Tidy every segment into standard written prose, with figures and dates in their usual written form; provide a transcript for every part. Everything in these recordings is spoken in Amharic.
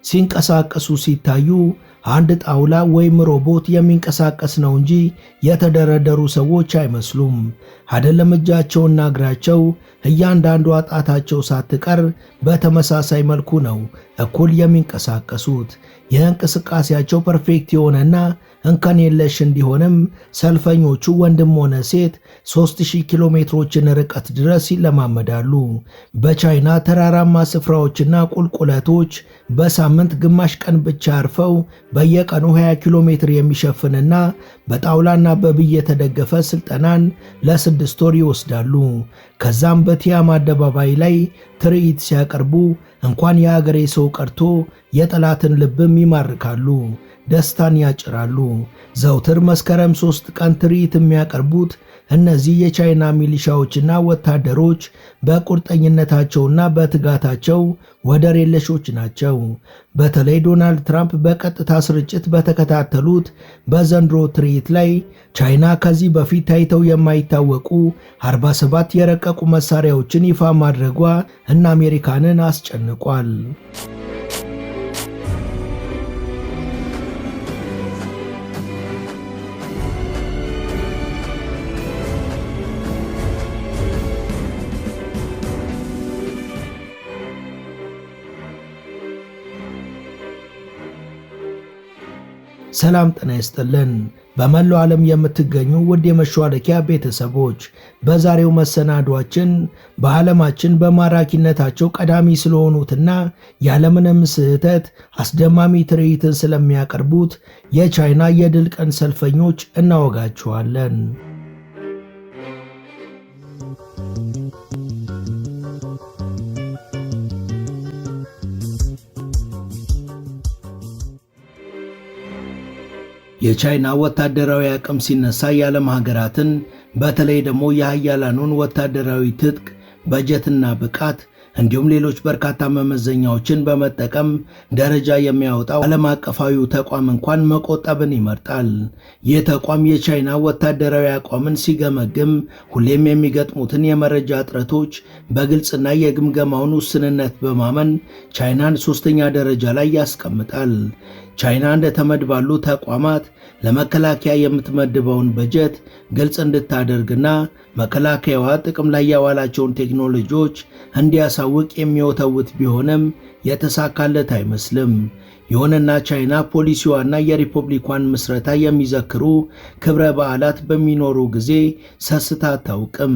ሲንቀሳቀሱ ሲታዩ አንድ ጣውላ ወይም ሮቦት የሚንቀሳቀስ ነው እንጂ የተደረደሩ ሰዎች አይመስሉም። አይደለም እጃቸውና እግራቸው፣ እያንዳንዷ ጣታቸው ሳትቀር በተመሳሳይ መልኩ ነው እኩል የሚንቀሳቀሱት። የእንቅስቃሴያቸው ፐርፌክት የሆነና እንከን የለሽ እንዲሆንም ሰልፈኞቹ ወንድም ሆነ ሴት 3000 ኪሎ ሜትሮችን ርቀት ድረስ ይለማመዳሉ። በቻይና ተራራማ ስፍራዎችና ቁልቁለቶች በሳምንት ግማሽ ቀን ብቻ አርፈው በየቀኑ 20 ኪሎ ሜትር የሚሸፍንና በጣውላና በብይ የተደገፈ ስልጠናን ለ6 ወር ይወስዳሉ። ከዛም በቲያም አደባባይ ላይ ትርኢት ሲያቀርቡ እንኳን የአገሬ ሰው ቀርቶ የጠላትን ልብም ይማርካሉ፣ ደስታን ያጭራሉ። ዘውትር መስከረም 3 ቀን ትርኢት የሚያቀርቡት እነዚህ የቻይና ሚሊሻዎችና ወታደሮች በቁርጠኝነታቸውና በትጋታቸው ወደር የለሾች ናቸው። በተለይ ዶናልድ ትራምፕ በቀጥታ ስርጭት በተከታተሉት በዘንድሮ ትርኢት ላይ ቻይና ከዚህ በፊት ታይተው የማይታወቁ 47 የረቀቁ መሳሪያዎችን ይፋ ማድረጓ እና አሜሪካንን አስጨንቋል። ሰላም ጤና ይስጥልን። በመላው ዓለም የምትገኙ ውድ የመሿለኪያ ቤተሰቦች በዛሬው መሰናዷችን በዓለማችን በማራኪነታቸው ቀዳሚ ስለሆኑትና ያለምንም ስህተት አስደማሚ ትርኢትን ስለሚያቀርቡት የቻይና የድል ቀን ሰልፈኞች እናወጋችኋለን። የቻይና ወታደራዊ አቅም ሲነሳ የዓለም ሀገራትን በተለይ ደግሞ የሀያላኑን ወታደራዊ ትጥቅ፣ በጀትና ብቃት እንዲሁም ሌሎች በርካታ መመዘኛዎችን በመጠቀም ደረጃ የሚያወጣው ዓለም አቀፋዊው ተቋም እንኳን መቆጠብን ይመርጣል። ይህ ተቋም የቻይና ወታደራዊ አቋምን ሲገመግም ሁሌም የሚገጥሙትን የመረጃ እጥረቶች በግልጽና የግምገማውን ውስንነት በማመን ቻይናን 3ኛ ደረጃ ላይ ያስቀምጣል። ቻይና እንደ ተመድ ባሉ ተቋማት ለመከላከያ የምትመድበውን በጀት ግልጽ እንድታደርግና መከላከያዋ ጥቅም ላይ ያዋላቸውን ቴክኖሎጂዎች እንዲያሳውቅ የሚወተውት ቢሆንም የተሳካለት አይመስልም። ይሁንና ቻይና ፖሊሲዋና የሪፐብሊኳን ምስረታ የሚዘክሩ ክብረ በዓላት በሚኖሩ ጊዜ ሰስታ አታውቅም።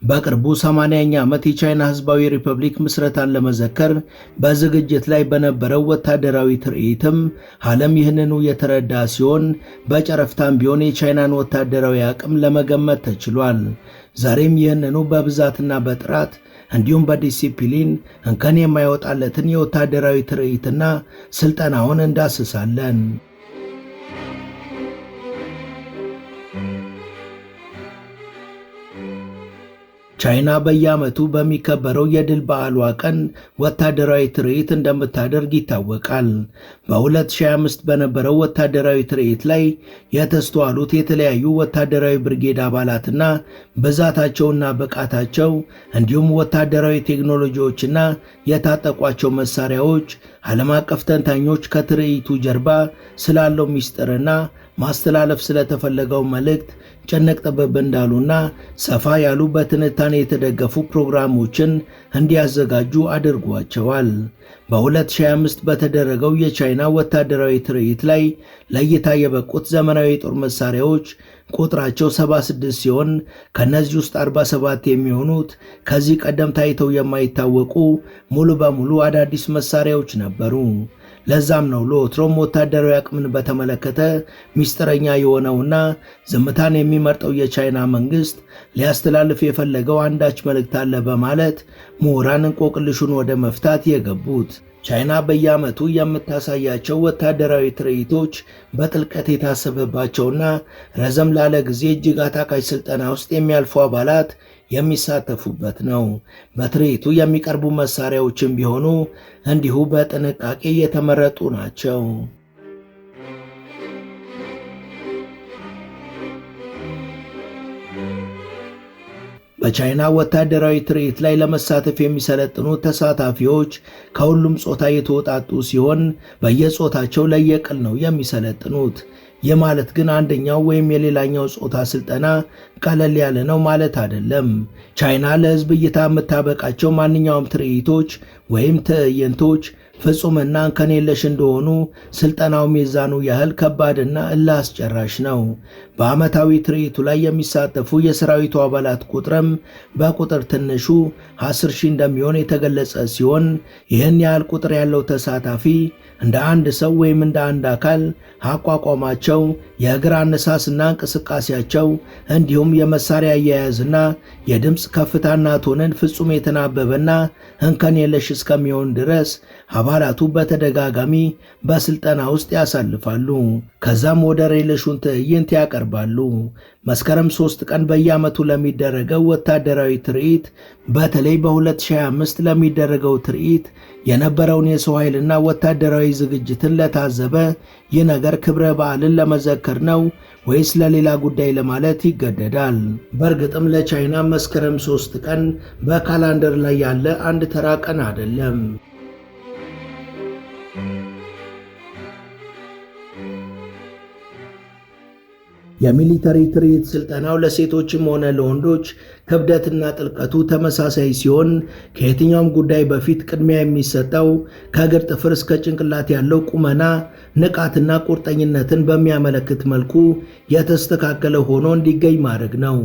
በቅርቡ 80ኛ ዓመት የቻይና ሕዝባዊ ሪፐብሊክ ምስረታን ለመዘከር በዝግጅት ላይ በነበረው ወታደራዊ ትርኢትም ዓለም ይህንኑ የተረዳ ሲሆን በጨረፍታም ቢሆን የቻይናን ወታደራዊ አቅም ለመገመት ተችሏል። ዛሬም ይህንኑ በብዛትና በጥራት እንዲሁም በዲሲፕሊን እንከን የማይወጣለትን የወታደራዊ ትርኢትና ስልጠናውን እንዳስሳለን። ቻይና በየዓመቱ በሚከበረው የድል በዓሏ ቀን ወታደራዊ ትርኢት እንደምታደርግ ይታወቃል። በ2025 በነበረው ወታደራዊ ትርኢት ላይ የተስተዋሉት የተለያዩ ወታደራዊ ብርጌድ አባላትና ብዛታቸውና ብቃታቸው እንዲሁም ወታደራዊ ቴክኖሎጂዎችና የታጠቋቸው መሳሪያዎች ዓለም አቀፍ ተንታኞች ከትርኢቱ ጀርባ ስላለው ሚስጥርና ማስተላለፍ ስለተፈለገው መልእክት ጨነቅ ጠበብ እንዳሉና ሰፋ ያሉ በትንታኔ የተደገፉ ፕሮግራሞችን እንዲያዘጋጁ አድርጓቸዋል። በ2025 በተደረገው የቻይና ወታደራዊ ትርኢት ላይ ለእይታ የበቁት ዘመናዊ የጦር መሳሪያዎች ቁጥራቸው 76 ሲሆን ከነዚህ ውስጥ 47 የሚሆኑት ከዚህ ቀደም ታይተው የማይታወቁ ሙሉ በሙሉ አዳዲስ መሳሪያዎች ነበሩ። ለዛም ነው ለወትሮም ወታደራዊ አቅምን በተመለከተ ሚስጥረኛ የሆነውና ዝምታን የሚመርጠው የቻይና መንግስት ሊያስተላልፍ የፈለገው አንዳች መልእክት አለ በማለት ምሁራን እንቆቅልሹን ወደ መፍታት የገቡት። ቻይና በየዓመቱ የምታሳያቸው ወታደራዊ ትርኢቶች በጥልቀት የታሰበባቸውና ረዘም ላለ ጊዜ እጅግ አታካች ስልጠና ውስጥ የሚያልፉ አባላት የሚሳተፉበት ነው። በትርኢቱ የሚቀርቡ መሳሪያዎችም ቢሆኑ እንዲሁ በጥንቃቄ የተመረጡ ናቸው። በቻይና ወታደራዊ ትርኢት ላይ ለመሳተፍ የሚሰለጥኑ ተሳታፊዎች ከሁሉም ጾታ የተወጣጡ ሲሆን በየጾታቸው ለየቅል ነው የሚሰለጥኑት። ይህ ማለት ግን አንደኛው ወይም የሌላኛው ጾታ ስልጠና ቀለል ያለ ነው ማለት አይደለም። ቻይና ለሕዝብ እይታ የምታበቃቸው ማንኛውም ትርኢቶች ወይም ትዕይንቶች ፍጹምና እንከን የለሽ እንደሆኑ ስልጠናው ሚዛኑ ያህል ከባድና እልህ አስጨራሽ ነው። በዓመታዊ ትርኢቱ ላይ የሚሳተፉ የሰራዊቱ አባላት ቁጥርም በቁጥር ትንሹ 10,000 እንደሚሆን የተገለጸ ሲሆን ይህን ያህል ቁጥር ያለው ተሳታፊ እንደ አንድ ሰው ወይም እንደ አንድ አካል አቋቋማቸው፣ የእግር አነሳስና እንቅስቃሴያቸው እንዲሁም የመሳሪያ አያያዝና የድምፅ ከፍታና ቶንን ፍጹም የተናበበና እንከን የለሽ እስከሚሆን ድረስ አባላቱ በተደጋጋሚ በስልጠና ውስጥ ያሳልፋሉ። ከዛም ወደር የለሹን ትዕይንት ያቀርባሉ። መስከረም 3 ቀን በየዓመቱ ለሚደረገው ወታደራዊ ትርኢት በተለይ በ2025 ለሚደረገው ትርኢት የነበረውን የሰው ኃይልና ወታደራዊ ዝግጅትን ለታዘበ ይህ ነገር ክብረ በዓልን ለመዘከር ነው ወይስ ለሌላ ጉዳይ ለማለት ይገደዳል። በእርግጥም ለቻይና መስከረም 3 ቀን በካላንደር ላይ ያለ አንድ ተራ ቀን አይደለም። የሚሊተሪ ትርኢት ስልጠናው ለሴቶችም ሆነ ለወንዶች ክብደትና ጥልቀቱ ተመሳሳይ ሲሆን ከየትኛውም ጉዳይ በፊት ቅድሚያ የሚሰጠው ከእግር ጥፍር እስከ ጭንቅላት ያለው ቁመና ንቃትና ቁርጠኝነትን በሚያመለክት መልኩ የተስተካከለ ሆኖ እንዲገኝ ማድረግ ነው።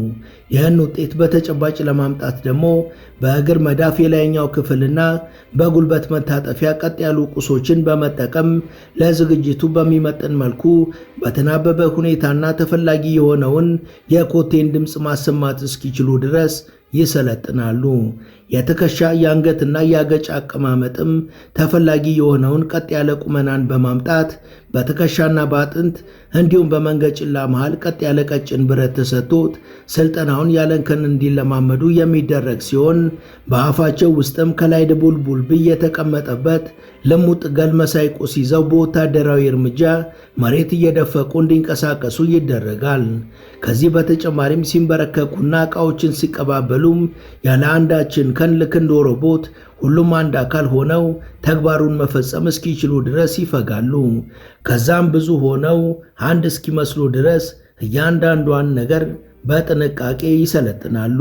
ይህን ውጤት በተጨባጭ ለማምጣት ደግሞ በእግር መዳፍ የላይኛው ክፍልና በጉልበት መታጠፊያ ቀጥ ያሉ ቁሶችን በመጠቀም ለዝግጅቱ በሚመጥን መልኩ በተናበበ ሁኔታና ተፈላጊ የሆነውን የኮቴን ድምፅ ማሰማት እስኪችሉ ድረስ ይሰለጥናሉ። የትከሻ የአንገትና የአገጭ አቀማመጥም ተፈላጊ የሆነውን ቀጥ ያለ ቁመናን በማምጣት በትከሻና በአጥንት እንዲሁም በመንገጭላ መሃል ቀጥ ያለ ቀጭን ብረት ተሰጥቶት ስልጠናውን ያለንከን እንዲለማመዱ የሚደረግ ሲሆን በአፋቸው ውስጥም ከላይ ድቡልቡል ብይ የተቀመጠበት ልሙጥ ገል መሳይ ቁስ ይዘው በወታደራዊ እርምጃ መሬት እየደፈቁ እንዲንቀሳቀሱ ይደረጋል። ከዚህ በተጨማሪም ሲንበረከኩና ዕቃዎችን ሲቀባበሉም ያለ አንዳችን ከን ልክ እንደ ሮቦት ሁሉም አንድ አካል ሆነው ተግባሩን መፈጸም እስኪችሉ ድረስ ይፈጋሉ። ከዛም ብዙ ሆነው አንድ እስኪመስሉ ድረስ እያንዳንዷን ነገር በጥንቃቄ ይሰለጥናሉ።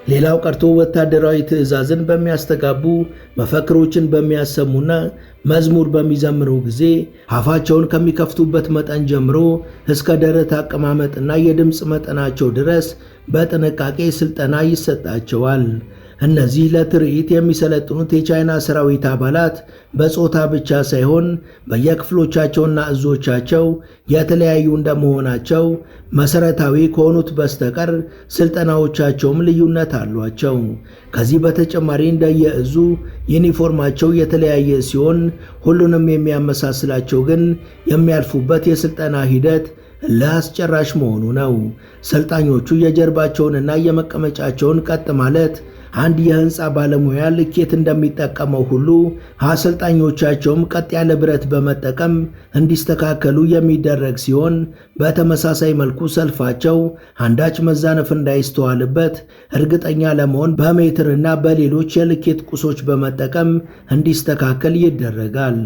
ሌላው ቀርቶ ወታደራዊ ትዕዛዝን በሚያስተጋቡ መፈክሮችን በሚያሰሙና መዝሙር በሚዘምሩ ጊዜ አፋቸውን ከሚከፍቱበት መጠን ጀምሮ እስከ ደረት አቀማመጥና የድምፅ መጠናቸው ድረስ በጥንቃቄ ስልጠና ይሰጣቸዋል። እነዚህ ለትርኢት የሚሰለጥኑት የቻይና ሰራዊት አባላት በጾታ ብቻ ሳይሆን በየክፍሎቻቸውና እዞቻቸው የተለያዩ እንደመሆናቸው መሰረታዊ ከሆኑት በስተቀር ስልጠናዎቻቸውም ልዩነት አሏቸው። ከዚህ በተጨማሪ እንደየእዙ ዩኒፎርማቸው የተለያየ ሲሆን ሁሉንም የሚያመሳስላቸው ግን የሚያልፉበት የስልጠና ሂደት ለአስጨራሽ መሆኑ ነው። ሰልጣኞቹ የጀርባቸውንና የመቀመጫቸውን ቀጥ ማለት አንድ የህንፃ ባለሙያ ልኬት እንደሚጠቀመው ሁሉ አሰልጣኞቻቸውም ቀጥ ያለ ብረት በመጠቀም እንዲስተካከሉ የሚደረግ ሲሆን በተመሳሳይ መልኩ ሰልፋቸው አንዳች መዛነፍ እንዳይስተዋልበት እርግጠኛ ለመሆን በሜትርና በሌሎች የልኬት ቁሶች በመጠቀም እንዲስተካከል ይደረጋል።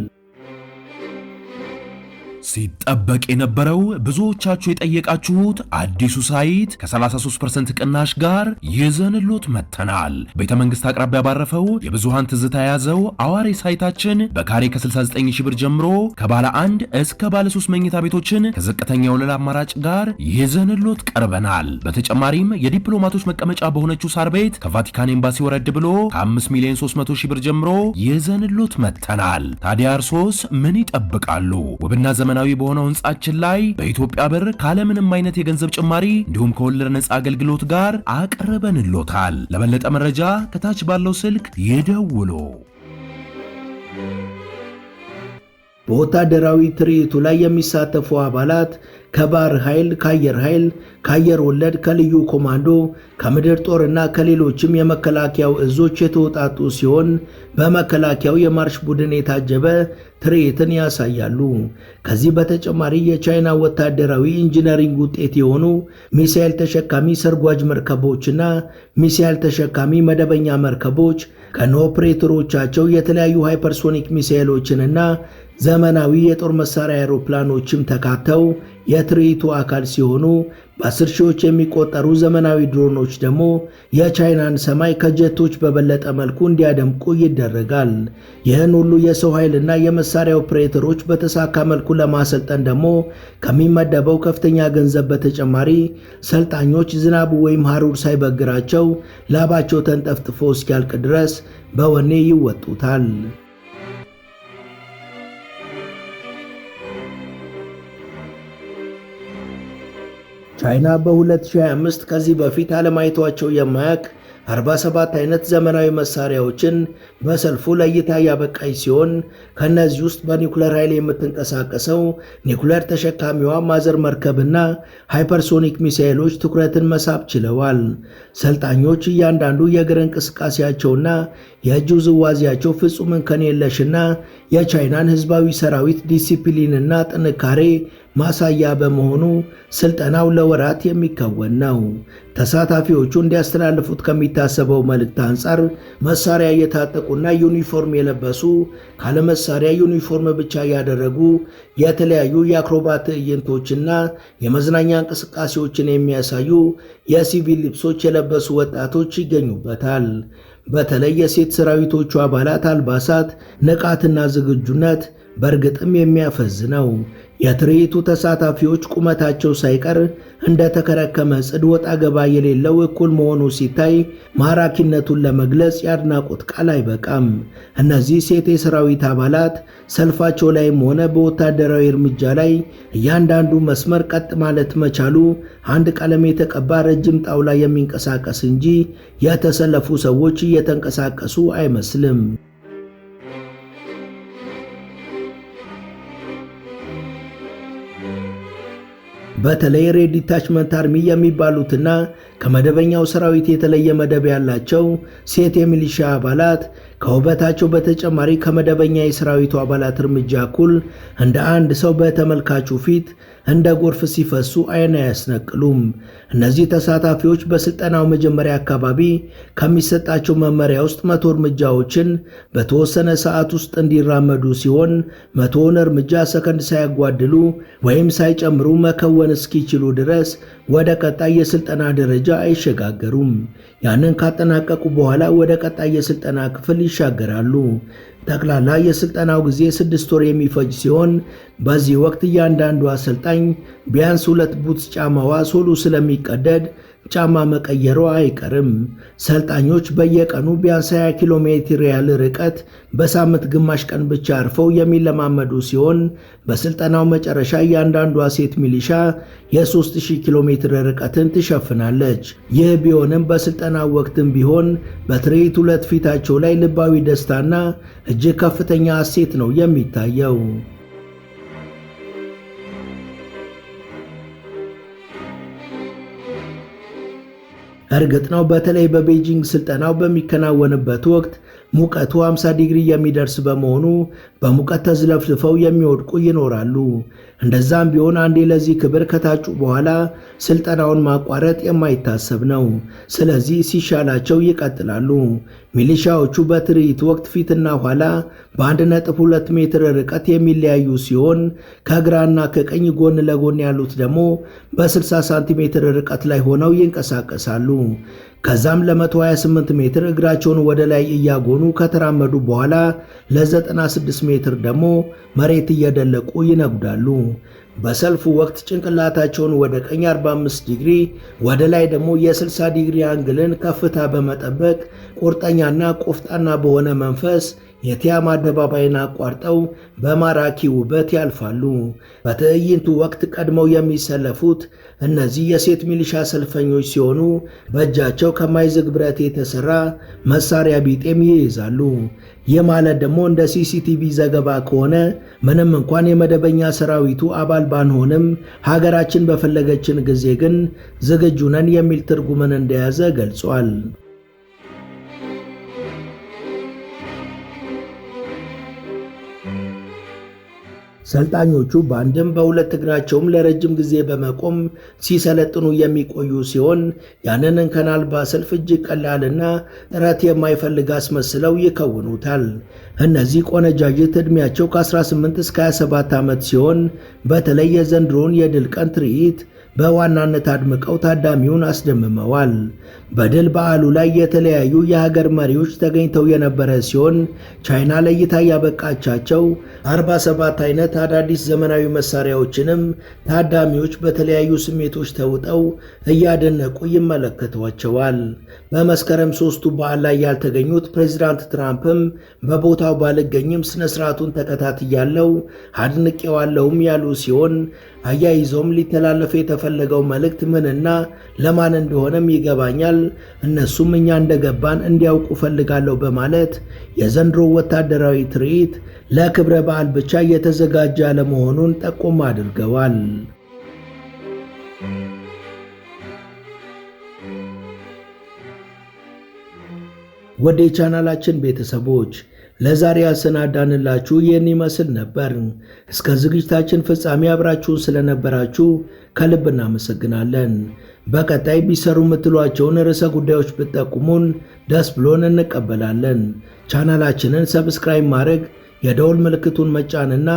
ሲጠበቅ የነበረው ብዙዎቻችሁ የጠየቃችሁት አዲሱ ሳይት ከ33% ቅናሽ ጋር ይዘንሎት መጥተናል። ቤተ መንግስት አቅራቢያ ባረፈው የብዙሃን ትዝታ የያዘው አዋሬ ሳይታችን በካሬ ከ69,000 ብር ጀምሮ ከባለ 1 እስከ ባለ 3 መኝታ ቤቶችን ከዝቅተኛ ወለል አማራጭ ጋር ይዘንሎት ቀርበናል። በተጨማሪም የዲፕሎማቶች መቀመጫ በሆነችው ሳር ቤት ከቫቲካን ኤምባሲ ወረድ ብሎ ከ5,300,000 ብር ጀምሮ ይዘንሎት መጥተናል። ታዲያ እርሶስ ምን ይጠብቃሉ? ውብና ዘመናዊ በሆነው ህንጻችን ላይ በኢትዮጵያ ብር ካለምንም አይነት የገንዘብ ጭማሪ እንዲሁም ከወለድ ነፃ አገልግሎት ጋር አቅርበንሎታል። ለበለጠ መረጃ ከታች ባለው ስልክ ይደውሉ። በወታደራዊ ትርኢቱ ላይ የሚሳተፉ አባላት ከባህር ኃይል፣ ከአየር ኃይል፣ ከአየር ወለድ፣ ከልዩ ኮማንዶ፣ ከምድር ጦርና ከሌሎችም የመከላከያው እዞች የተውጣጡ ሲሆን በመከላከያው የማርሽ ቡድን የታጀበ ትርኢትን ያሳያሉ። ከዚህ በተጨማሪ የቻይና ወታደራዊ ኢንጂነሪንግ ውጤት የሆኑ ሚሳኤል ተሸካሚ ሰርጓጅ መርከቦችና ሚሳኤል ተሸካሚ መደበኛ መርከቦች ከነ ኦፕሬተሮቻቸው የተለያዩ ሃይፐርሶኒክ ሚሳኤሎችንና ዘመናዊ የጦር መሳሪያ አውሮፕላኖችም ተካተው የትርኢቱ አካል ሲሆኑ በ10 ሺዎች የሚቆጠሩ ዘመናዊ ድሮኖች ደግሞ የቻይናን ሰማይ ከጀቶች በበለጠ መልኩ እንዲያደምቁ ይደረጋል። ይህን ሁሉ የሰው ኃይልና የመሳሪያ ኦፕሬተሮች በተሳካ መልኩ ለማሰልጠን ደግሞ ከሚመደበው ከፍተኛ ገንዘብ በተጨማሪ ሰልጣኞች ዝናቡ ወይም ሐሩር ሳይበግራቸው ላባቸው ተንጠፍጥፎ እስኪያልቅ ድረስ በወኔ ይወጡታል። ቻይና በ2025 ከዚህ በፊት አለማየቷቸው የማያውቅ 47 አይነት ዘመናዊ መሳሪያዎችን በሰልፉ ለእይታ ያበቃች ሲሆን ከነዚህ ውስጥ በኒኩለር ኃይል የምትንቀሳቀሰው ኒኩለር ተሸካሚዋ ማዘር መርከብና ሃይፐርሶኒክ ሚሳኤሎች ትኩረትን መሳብ ችለዋል። ሰልጣኞች እያንዳንዱ የእግር እንቅስቃሴያቸውና የእጅ ውዝዋዜያቸው ፍጹም እንከን የለሽና የቻይናን ሕዝባዊ ሰራዊት ዲሲፕሊንና ጥንካሬ ማሳያ በመሆኑ ስልጠናው ለወራት የሚከወን ነው። ተሳታፊዎቹ እንዲያስተላልፉት ከሚታሰበው መልእክት አንጻር መሳሪያ የታጠቁና ዩኒፎርም የለበሱ ካለመሳሪያ ዩኒፎርም ብቻ ያደረጉ የተለያዩ የአክሮባት ትዕይንቶችና የመዝናኛ እንቅስቃሴዎችን የሚያሳዩ የሲቪል ልብሶች የለበሱ ወጣቶች ይገኙበታል። በተለይ የሴት ሰራዊቶቹ አባላት አልባሳት፣ ንቃትና ዝግጁነት በእርግጥም የሚያፈዝ ነው። የትርኢቱ ተሳታፊዎች ቁመታቸው ሳይቀር እንደ ተከረከመ ጽድ ወጣ ገባ የሌለው እኩል መሆኑ ሲታይ ማራኪነቱን ለመግለጽ የአድናቆት ቃል አይበቃም። እነዚህ ሴት የሰራዊት አባላት ሰልፋቸው ላይም ሆነ በወታደራዊ እርምጃ ላይ እያንዳንዱ መስመር ቀጥ ማለት መቻሉ አንድ ቀለም የተቀባ ረጅም ጣውላ የሚንቀሳቀስ እንጂ የተሰለፉ ሰዎች እየተንቀሳቀሱ አይመስልም። በተለይ ሬድ ዲታችመንት አርሚ የሚባሉትና ከመደበኛው ሰራዊት የተለየ መደብ ያላቸው ሴት የሚሊሻ አባላት ከውበታቸው በተጨማሪ ከመደበኛ የሰራዊቱ አባላት እርምጃ እኩል እንደ አንድ ሰው በተመልካቹ ፊት እንደ ጎርፍ ሲፈሱ አይን አያስነቅሉም። እነዚህ ተሳታፊዎች በስልጠናው መጀመሪያ አካባቢ ከሚሰጣቸው መመሪያ ውስጥ 100 እርምጃዎችን በተወሰነ ሰዓት ውስጥ እንዲራመዱ ሲሆን 100ውን እርምጃ ሰከንድ ሳያጓድሉ ወይም ሳይጨምሩ መከወን እስኪችሉ ድረስ ወደ ቀጣይ የስልጠና ደረጃ አይሸጋገሩም። ያንን ካጠናቀቁ በኋላ ወደ ቀጣይ የስልጠና ክፍል ይሻገራሉ። ጠቅላላ የስልጠናው ጊዜ 6 ወር የሚፈጅ ሲሆን በዚህ ወቅት እያንዳንዱ አሰልጣኝ ቢያንስ 2 ቡትስ ጫማዋ ሶሉ ስለሚቀደድ ጫማ መቀየሯ አይቀርም። ሰልጣኞች በየቀኑ ቢያንስ 20 ኪሎ ሜትር ያህል ርቀት በሳምንት ግማሽ ቀን ብቻ አርፈው የሚለማመዱ ሲሆን በስልጠናው መጨረሻ እያንዳንዷ ሴት ሚሊሻ የ3000 ኪሎ ሜትር ርቀትን ትሸፍናለች። ይህ ቢሆንም በስልጠናው ወቅትም ቢሆን በትርኢቱ ዕለት ፊታቸው ላይ ልባዊ ደስታና እጅግ ከፍተኛ ሐሴት ነው የሚታየው። እርግጥ ነው በተለይ በቤጂንግ ስልጠናው በሚከናወንበት ወቅት ሙቀቱ 50 ዲግሪ የሚደርስ በመሆኑ በሙቀት ተዝለፍልፈው የሚወድቁ ይኖራሉ። እንደዛም ቢሆን አንዴ ለዚህ ክብር ከታጩ በኋላ ስልጠናውን ማቋረጥ የማይታሰብ ነው። ስለዚህ ሲሻላቸው ይቀጥላሉ። ሚሊሻዎቹ በትርኢት ወቅት ፊትና ኋላ በ1.2 ሜትር ርቀት የሚለያዩ ሲሆን ከግራና ከቀኝ ጎን ለጎን ያሉት ደግሞ በ60 ሳንቲሜትር ርቀት ላይ ሆነው ይንቀሳቀሳሉ። ከዛም ለ128 ሜትር እግራቸውን ወደ ላይ እያጎኑ ከተራመዱ በኋላ ለ96 ሜትር ደግሞ መሬት እየደለቁ ይነጉዳሉ። በሰልፉ ወቅት ጭንቅላታቸውን ወደ ቀኝ 45 ዲግሪ ወደ ላይ ደግሞ የ60 ዲግሪ አንግልን ከፍታ በመጠበቅ ቁርጠኛና ቆፍጣና በሆነ መንፈስ የቲያም አደባባይን አቋርጠው በማራኪ ውበት ያልፋሉ። በትዕይንቱ ወቅት ቀድመው የሚሰለፉት እነዚህ የሴት ሚሊሻ ሰልፈኞች ሲሆኑ በእጃቸው ከማይዝግ ብረት የተሰራ መሳሪያ ቢጤም ይይዛሉ። ይህ ማለት ደግሞ እንደ ሲሲቲቪ ዘገባ ከሆነ ምንም እንኳን የመደበኛ ሰራዊቱ አባል ባንሆንም ሀገራችን በፈለገችን ጊዜ ግን ዝግጁ ነን የሚል ትርጉምን እንደያዘ ገልጿል። ሰልጣኞቹ በአንድም በሁለት እግራቸውም ለረጅም ጊዜ በመቆም ሲሰለጥኑ የሚቆዩ ሲሆን ያንን እንከን አልባ ሰልፍ እጅግ ቀላልና ጥረት የማይፈልግ አስመስለው ይከውኑታል። እነዚህ ቆነጃጅት ዕድሜያቸው ከ18 እስከ 27 ዓመት ሲሆን በተለይ የዘንድሮውን የድል ቀን ትርኢት በዋናነት አድምቀው ታዳሚውን አስደምመዋል። በድል በዓሉ ላይ የተለያዩ የሀገር መሪዎች ተገኝተው የነበረ ሲሆን ቻይና ለእይታ ያበቃቻቸው 47 አይነት አዳዲስ ዘመናዊ መሳሪያዎችንም ታዳሚዎች በተለያዩ ስሜቶች ተውጠው እያደነቁ ይመለከቷቸዋል። በመስከረም 3ቱ በዓል ላይ ያልተገኙት ፕሬዚዳንት ትራምፕም በቦታው ባልገኝም ስነስርዓቱን ተከታትያለሁ አድንቄዋለሁም ያሉ ሲሆን አያይዘውም ሊተላለፍ የተፈለገው መልእክት ምንና ለማን እንደሆነም ይገባኛል፣ እነሱም እኛ እንደገባን እንዲያውቁ ፈልጋለሁ በማለት የዘንድሮ ወታደራዊ ትርኢት ለክብረ በዓል ብቻ የተዘጋጀ አለመሆኑን ጠቆም አድርገዋል። ወደ ቻናላችን ቤተሰቦች ለዛሬ ያሰናዳንላችሁ ይህን ይመስል ነበር። እስከ ዝግጅታችን ፍጻሜ አብራችሁን ስለነበራችሁ ከልብ እናመሰግናለን። በቀጣይ ቢሰሩ የምትሏቸውን ርዕሰ ጉዳዮች ብትጠቁሙን ደስ ብሎን እንቀበላለን። ቻናላችንን ሰብስክራይብ ማድረግ፣ የደወል ምልክቱን መጫንና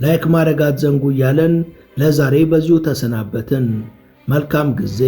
ላይክ ማድረግ አትዘንጉ እያለን ለዛሬ በዚሁ ተሰናበትን። መልካም ጊዜ።